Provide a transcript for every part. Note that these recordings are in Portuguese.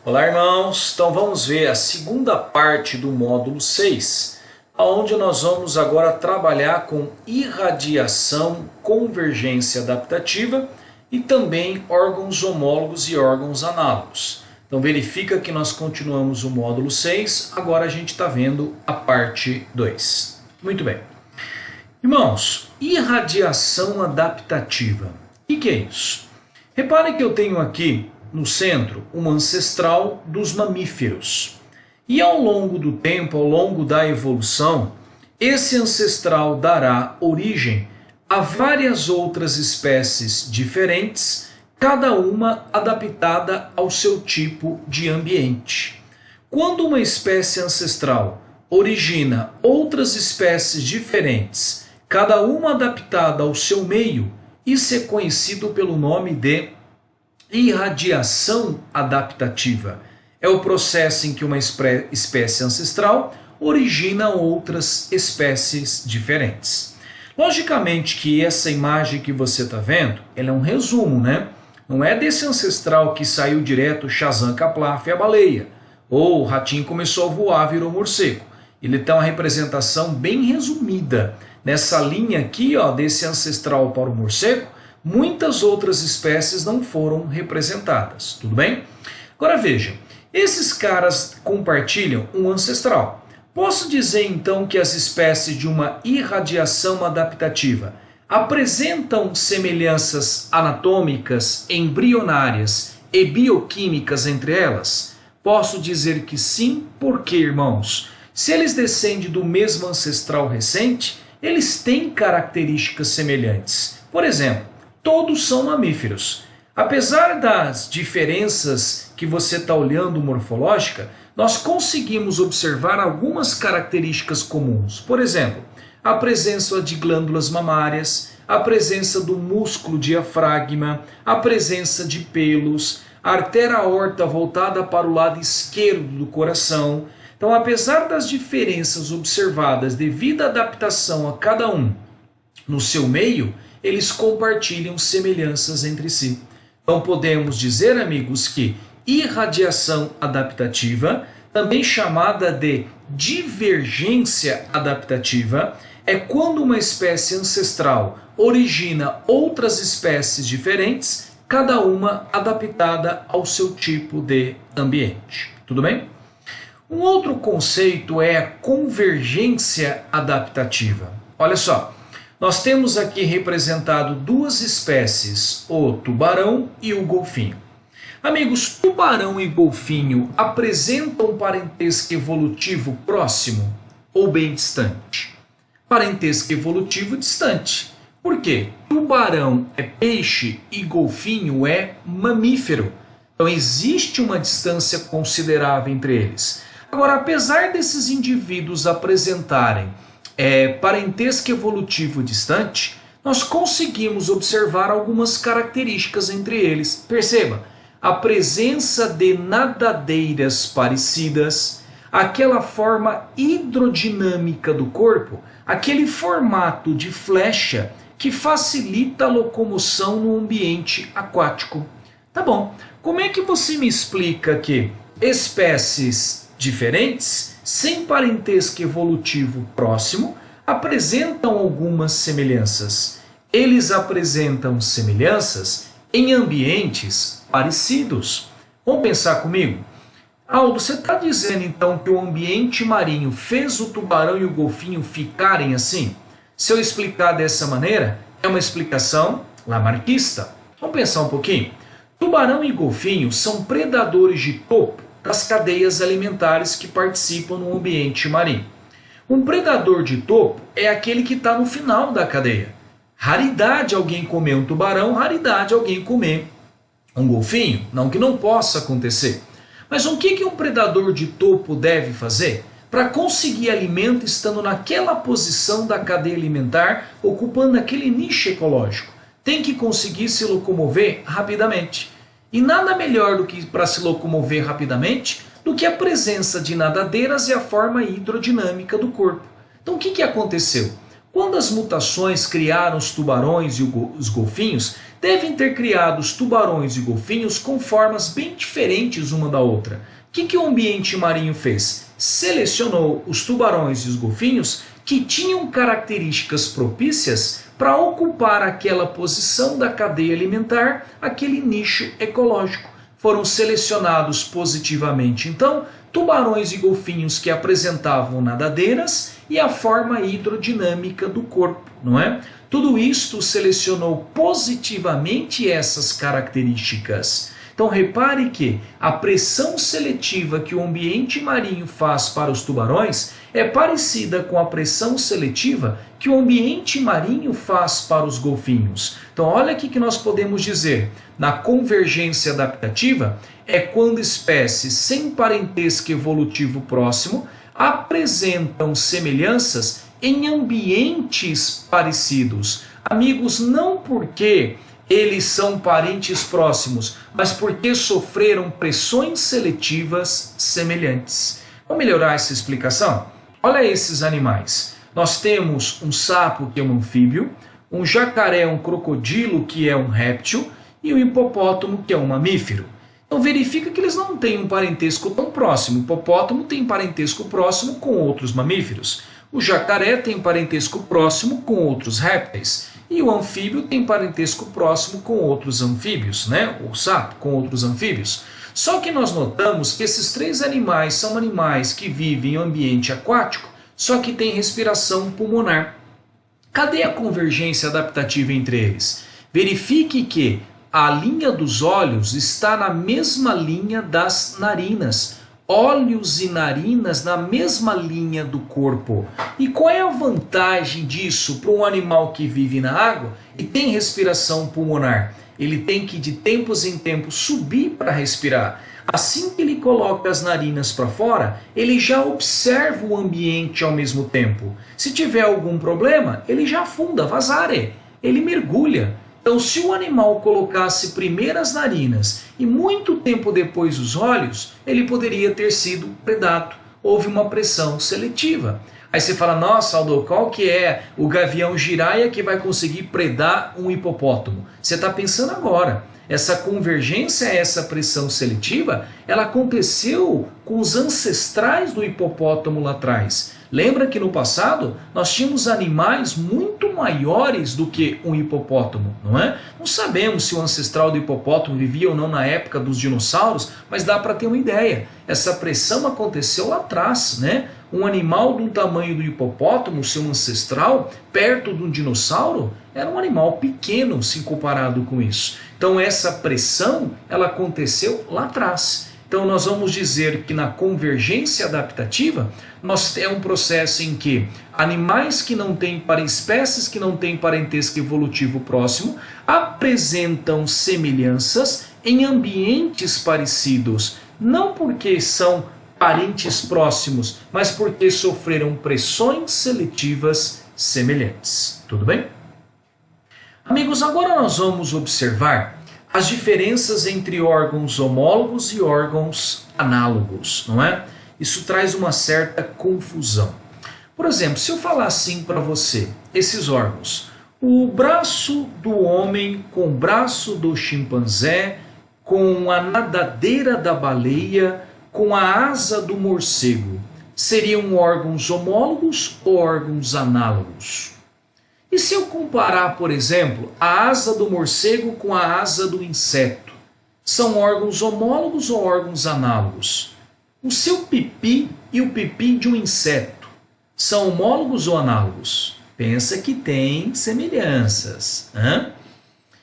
Olá, irmãos! Então vamos ver a segunda parte do módulo 6, onde nós vamos agora trabalhar com irradiação, convergência adaptativa e também órgãos homólogos e órgãos análogos. Então verifica que nós continuamos o módulo 6, agora a gente está vendo a parte 2. Muito bem. Irmãos, irradiação adaptativa. O que é isso? Reparem que eu tenho aqui no centro um ancestral dos mamíferos. E ao longo do tempo, ao longo da evolução, esse ancestral dará origem a várias outras espécies diferentes, cada uma adaptada ao seu tipo de ambiente. Quando uma espécie ancestral origina outras espécies diferentes, cada uma adaptada ao seu meio, isso é conhecido pelo nome de irradiação adaptativa. É o processo em que uma espécie ancestral origina outras espécies diferentes. Logicamente que essa imagem que você está vendo, ela é um resumo, né? Não é desse ancestral que saiu direto Shazam Caplaf, a baleia, ou o ratinho começou a voar, virou morcego. Ele tem uma representação bem resumida. Nessa linha aqui, ó, desse ancestral para o morcego, muitas outras espécies não foram representadas, tudo bem? Agora veja, esses caras compartilham um ancestral. Posso dizer então que as espécies de uma irradiação adaptativa apresentam semelhanças anatômicas, embrionárias e bioquímicas entre elas? Posso dizer que sim, porque, irmãos, se eles descendem do mesmo ancestral recente, eles têm características semelhantes. Por exemplo, todos são mamíferos. Apesar das diferenças que você está olhando morfológica, nós conseguimos observar algumas características comuns. Por exemplo, a presença de glândulas mamárias, a presença do músculo diafragma, a presença de pelos, a artéria aorta voltada para o lado esquerdo do coração. Então, apesar das diferenças observadas devido à adaptação a cada um no seu meio, eles compartilham semelhanças entre si. Então podemos dizer, amigos, que irradiação adaptativa, também chamada de divergência adaptativa, é quando uma espécie ancestral origina outras espécies diferentes, cada uma adaptada ao seu tipo de ambiente. Tudo bem? Um outro conceito é a convergência adaptativa. Olha só. Nós temos aqui representado duas espécies, o tubarão e o golfinho. Amigos, tubarão e golfinho apresentam parentesco evolutivo próximo ou bem distante? Parentesco evolutivo distante. Por quê? Tubarão é peixe e golfinho é mamífero. Então existe uma distância considerável entre eles. Agora, apesar desses indivíduos apresentarem parentesco evolutivo distante, nós conseguimos observar algumas características entre eles. Perceba, a presença de nadadeiras parecidas, aquela forma hidrodinâmica do corpo, aquele formato de flecha que facilita a locomoção no ambiente aquático. Tá bom, como é que você me explica que espécies diferentes, sem parentesco evolutivo próximo, apresentam algumas semelhanças? Eles apresentam semelhanças em ambientes parecidos. Vamos pensar comigo? Aldo, você está dizendo então que o ambiente marinho fez o tubarão e o golfinho ficarem assim? Se eu explicar dessa maneira, é uma explicação lamarckista. Vamos pensar um pouquinho? Tubarão e golfinho são predadores de topo das cadeias alimentares que participam no ambiente marinho. Um predador de topo é aquele que está no final da cadeia. Raridade alguém comer um tubarão, raridade alguém comer um golfinho. Não que não possa acontecer. Mas o que um predador de topo deve fazer para conseguir alimento estando naquela posição da cadeia alimentar, ocupando aquele nicho ecológico? Tem que conseguir se locomover rapidamente. E nada melhor do que para se locomover rapidamente do que a presença de nadadeiras e a forma hidrodinâmica do corpo. Então o que aconteceu? Quando as mutações criaram os tubarões e os golfinhos, devem ter criado os tubarões e golfinhos com formas bem diferentes uma da outra. O que o ambiente marinho fez? Selecionou os tubarões e os golfinhos que tinham características propícias para ocupar aquela posição da cadeia alimentar, aquele nicho ecológico. Foram selecionados positivamente, então, tubarões e golfinhos que apresentavam nadadeiras e a forma hidrodinâmica do corpo, não é? Tudo isto selecionou positivamente essas características. Então repare que a pressão seletiva que o ambiente marinho faz para os tubarões é parecida com a pressão seletiva que o ambiente marinho faz para os golfinhos. Então olha aqui que nós podemos dizer, na convergência adaptativa, é quando espécies sem parentesco evolutivo próximo apresentam semelhanças em ambientes parecidos. Amigos, não porque eles são parentes próximos, mas porque sofreram pressões seletivas semelhantes. Vamos melhorar essa explicação? Olha esses animais. Nós temos um sapo, que é um anfíbio, um jacaré, um crocodilo, que é um réptil, e um hipopótamo, que é um mamífero. Então verifica que eles não têm um parentesco tão próximo. O hipopótamo tem parentesco próximo com outros mamíferos. O jacaré tem parentesco próximo com outros répteis. E o anfíbio tem parentesco próximo com outros anfíbios, né? O sapo com outros anfíbios. Só que nós notamos que esses três animais são animais que vivem em ambiente aquático, só que têm respiração pulmonar. Cadê a convergência adaptativa entre eles? Verifique que a linha dos olhos está na mesma linha das narinas. Olhos e narinas na mesma linha do corpo. E qual é a vantagem disso para um animal que vive na água e tem respiração pulmonar? Ele tem que de tempos em tempos subir para respirar. Assim que ele coloca as narinas para fora, ele já observa o ambiente ao mesmo tempo. Se tiver algum problema, ele já afunda, vazare, ele mergulha. Então, se o animal colocasse primeiro as narinas e muito tempo depois os olhos, ele poderia ter sido predado. Houve uma pressão seletiva. Aí você fala, nossa, Aldo, qual que é o gavião giraia que vai conseguir predar um hipopótamo? Você está pensando agora. Essa convergência, essa pressão seletiva, ela aconteceu com os ancestrais do hipopótamo lá atrás. Lembra que no passado nós tínhamos animais muito maiores do que um hipopótamo, não é? Não sabemos se o ancestral do hipopótamo vivia ou não na época dos dinossauros, mas dá para ter uma ideia. Essa pressão aconteceu lá atrás, né? Um animal do tamanho do hipopótamo, seu ancestral, perto de um dinossauro, era um animal pequeno se comparado com isso. Então essa pressão, ela aconteceu lá atrás. Então nós vamos dizer que na convergência adaptativa, nós é um processo em que animais que não têm, espécies que não têm parentesco evolutivo próximo, apresentam semelhanças em ambientes parecidos, não porque são parentes próximos, mas porque sofreram pressões seletivas semelhantes. Tudo bem? Amigos, agora nós vamos observar as diferenças entre órgãos homólogos e órgãos análogos, não é? Isso traz uma certa confusão. Por exemplo, se eu falar assim para você, esses órgãos, o braço do homem com o braço do chimpanzé, com a nadadeira da baleia, com a asa do morcego, seriam órgãos homólogos ou órgãos análogos? E se eu comparar, por exemplo, a asa do morcego com a asa do inseto, são órgãos homólogos ou órgãos análogos? O seu pipi e o pipi de um inseto são homólogos ou análogos? Pensa que tem semelhanças.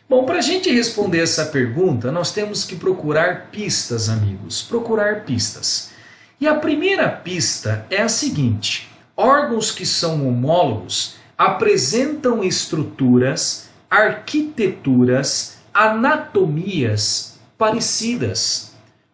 Bom, para a gente responder essa pergunta, nós temos que procurar pistas, amigos. Procurar pistas. E a primeira pista é a seguinte: órgãos que são homólogos apresentam estruturas, arquiteturas, anatomias parecidas.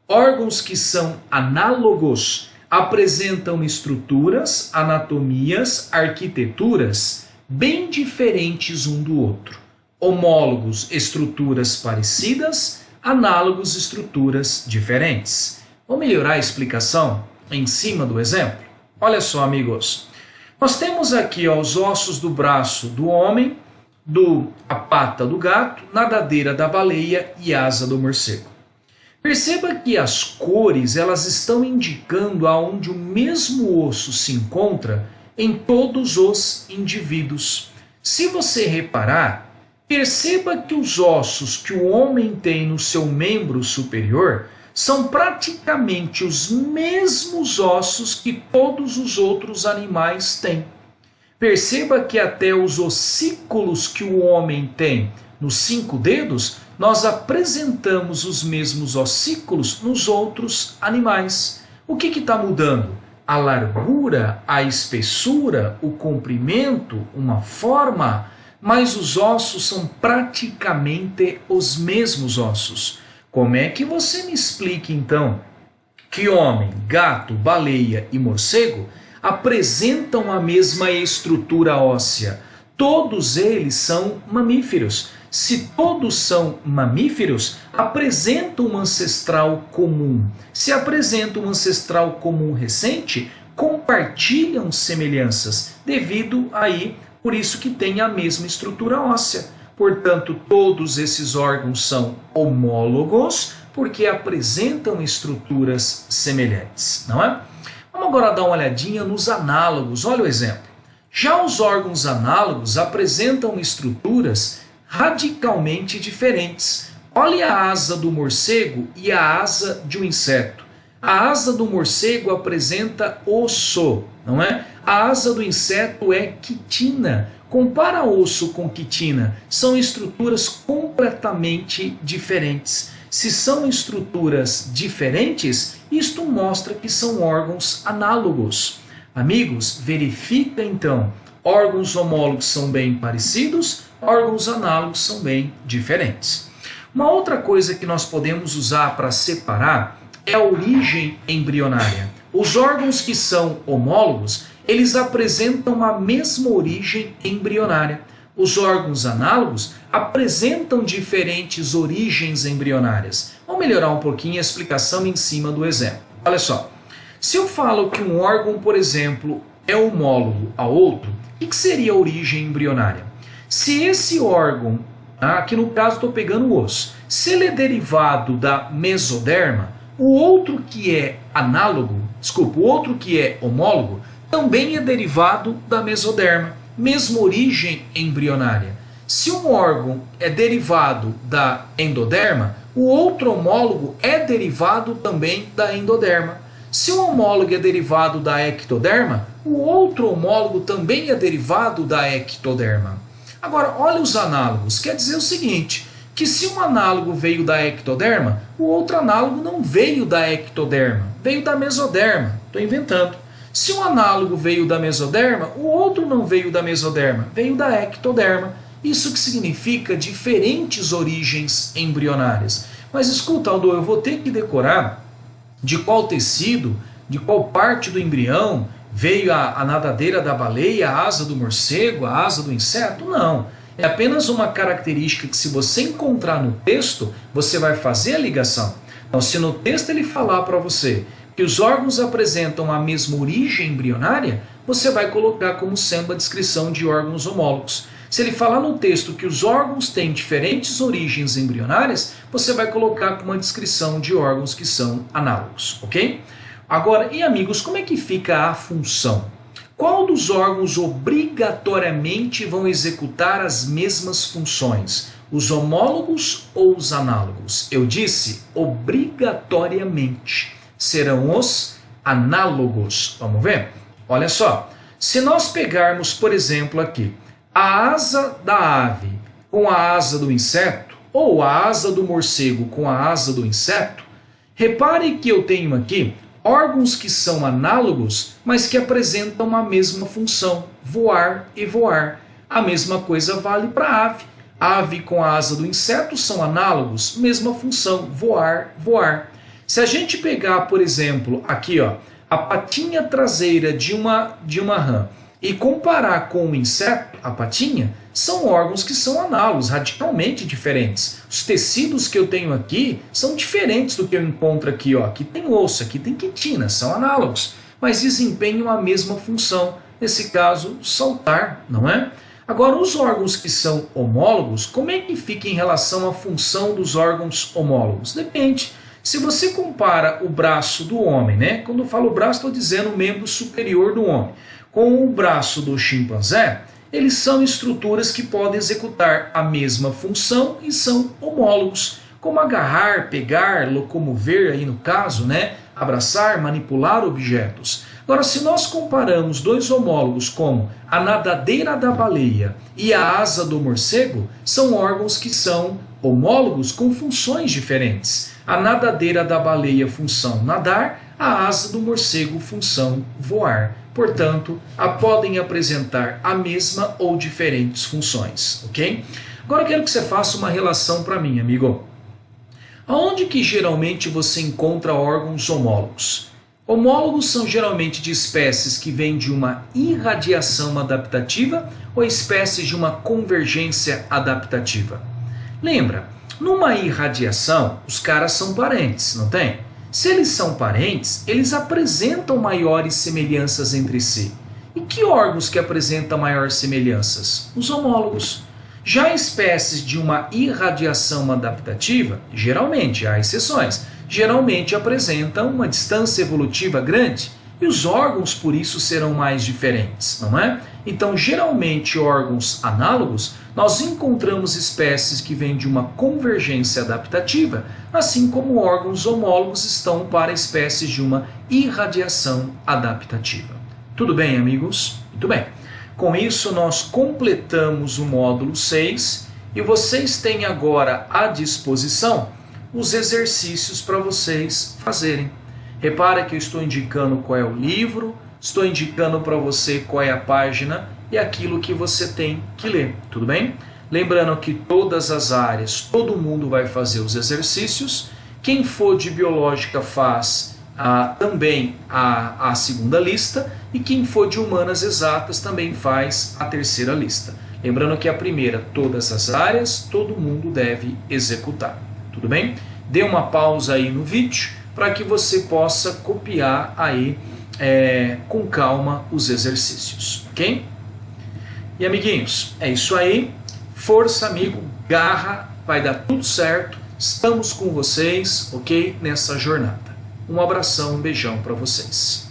Órgãos que são análogos apresentam estruturas, anatomias, arquiteturas bem diferentes um do outro. Homólogos, estruturas parecidas, análogos, estruturas diferentes. Vamos melhorar a explicação em cima do exemplo? Olha só, amigos. Nós temos aqui os ossos do braço do homem, a pata do gato, nadadeira da baleia e asa do morcego. Perceba que as cores elas estão indicando aonde o mesmo osso se encontra em todos os indivíduos. Se você reparar, perceba que os ossos que o homem tem no seu membro superior são praticamente os mesmos ossos que todos os outros animais têm. Perceba que até os ossículos que o homem tem nos 5 dedos, nós apresentamos os mesmos ossículos nos outros animais. O que está mudando? A largura, a espessura, o comprimento, uma forma, mas os ossos são praticamente os mesmos ossos. Como é que você me explica então que homem, gato, baleia e morcego apresentam a mesma estrutura óssea? Todos eles são mamíferos. Se todos são mamíferos, apresentam um ancestral comum. Se apresentam um ancestral comum recente, compartilham semelhanças, devido aí, por isso que tem a mesma estrutura óssea. Portanto, todos esses órgãos são homólogos, porque apresentam estruturas semelhantes, não é? Vamos agora dar uma olhadinha nos análogos. Olha o exemplo. Já os órgãos análogos apresentam estruturas radicalmente diferentes. Olha a asa do morcego e a asa de um inseto. A asa do morcego apresenta osso, não é? A asa do inseto é quitina. Compara osso com quitina. São estruturas completamente diferentes. Se são estruturas diferentes, isto mostra que são órgãos análogos. Amigos, verifica então. Órgãos homólogos são bem parecidos, órgãos análogos são bem diferentes. Uma outra coisa que nós podemos usar para separar é a origem embrionária. Os órgãos que são homólogos, eles apresentam a mesma origem embrionária. Os órgãos análogos apresentam diferentes origens embrionárias. Vamos melhorar um pouquinho a explicação em cima do exemplo. Olha só, se eu falo que um órgão, por exemplo, é homólogo a outro, o que seria a origem embrionária? Se esse órgão, aqui no caso estou pegando o osso, se ele é derivado da mesoderma, o outro que é o outro que é homólogo, também é derivado da mesoderma, mesma origem embrionária. Se um órgão é derivado da endoderma, o outro homólogo é derivado também da endoderma. Se um homólogo é derivado da ectoderma, o outro homólogo também é derivado da ectoderma. Agora, olha os análogos. Quer dizer o seguinte, que se um análogo veio da ectoderma, o outro análogo não veio da ectoderma, veio da mesoderma. Estou inventando. Se um análogo veio da mesoderma, o outro não veio da mesoderma, veio da ectoderma. Isso que significa diferentes origens embrionárias. Mas escuta, Aldo, eu vou ter que decorar de qual tecido, de qual parte do embrião veio a nadadeira da baleia, a asa do morcego, a asa do inseto? Não. É apenas uma característica que, se você encontrar no texto, você vai fazer a ligação. Então, se no texto ele falar para você que os órgãos apresentam a mesma origem embrionária, você vai colocar como sendo a descrição de órgãos homólogos. Se ele falar no texto que os órgãos têm diferentes origens embrionárias, você vai colocar como uma descrição de órgãos que são análogos, ok? Agora, e amigos, como é que fica a função? Qual dos órgãos obrigatoriamente vão executar as mesmas funções? Os homólogos ou os análogos? Eu disse obrigatoriamente. Serão os análogos. Vamos ver? Olha só, se nós pegarmos, por exemplo, aqui, a asa da ave com a asa do inseto, ou a asa do morcego com a asa do inseto, repare que eu tenho aqui órgãos que são análogos, mas que apresentam a mesma função, voar e voar. A mesma coisa vale para a ave. A ave com a asa do inseto são análogos, mesma função, voar, voar. Se a gente pegar, por exemplo, aqui ó, a patinha traseira de uma rã e comparar com o inseto, a patinha, são órgãos que são análogos, radicalmente diferentes. Os tecidos que eu tenho aqui são diferentes do que eu encontro aqui. Ó. Aqui tem osso, aqui tem quitina, são análogos, mas desempenham a mesma função. Nesse caso, saltar, não é? Agora, os órgãos que são homólogos, como é que fica em relação à função dos órgãos homólogos? Depende. Se você compara o braço do homem, né? Quando eu falo braço, estou dizendo o membro superior do homem, com o braço do chimpanzé, eles são estruturas que podem executar a mesma função e são homólogos, como agarrar, pegar, locomover, aí no caso, né? Abraçar, manipular objetos. Agora, se nós comparamos dois homólogos como a nadadeira da baleia e a asa do morcego, são órgãos que são homólogos com funções diferentes. A nadadeira da baleia, função nadar, a asa do morcego, função voar. Portanto, podem apresentar a mesma ou diferentes funções, ok? Agora eu quero que você faça uma relação para mim, amigo. Aonde que geralmente você encontra órgãos homólogos? Homólogos são geralmente de espécies que vêm de uma irradiação adaptativa ou espécies de uma convergência adaptativa? Lembra, numa irradiação, os caras são parentes, não tem? Se eles são parentes, eles apresentam maiores semelhanças entre si. E que órgãos que apresentam maiores semelhanças? Os homólogos. Já espécies de uma irradiação adaptativa, geralmente, há exceções, geralmente apresentam uma distância evolutiva grande e os órgãos por isso serão mais diferentes, não é? Então, geralmente, órgãos análogos, nós encontramos espécies que vêm de uma convergência adaptativa, assim como órgãos homólogos estão para espécies de uma irradiação adaptativa. Tudo bem, amigos? Muito bem. Com isso, nós completamos o módulo 6 e vocês têm agora à disposição os exercícios para vocês fazerem. Repara que eu estou indicando qual é o livro, estou indicando para você qual é a página e aquilo que você tem que ler, tudo bem? Lembrando que todas as áreas, todo mundo vai fazer os exercícios. Quem for de biológica faz também a segunda lista e quem for de humanas exatas também faz a terceira lista. Lembrando que a primeira, todas as áreas, todo mundo deve executar. Tudo bem? Dê uma pausa aí no vídeo para que você possa copiar aí com calma os exercícios, ok? E amiguinhos, é isso aí. Força, amigo, garra, vai dar tudo certo. Estamos com vocês, ok? Nessa jornada. Um abração, um beijão para vocês.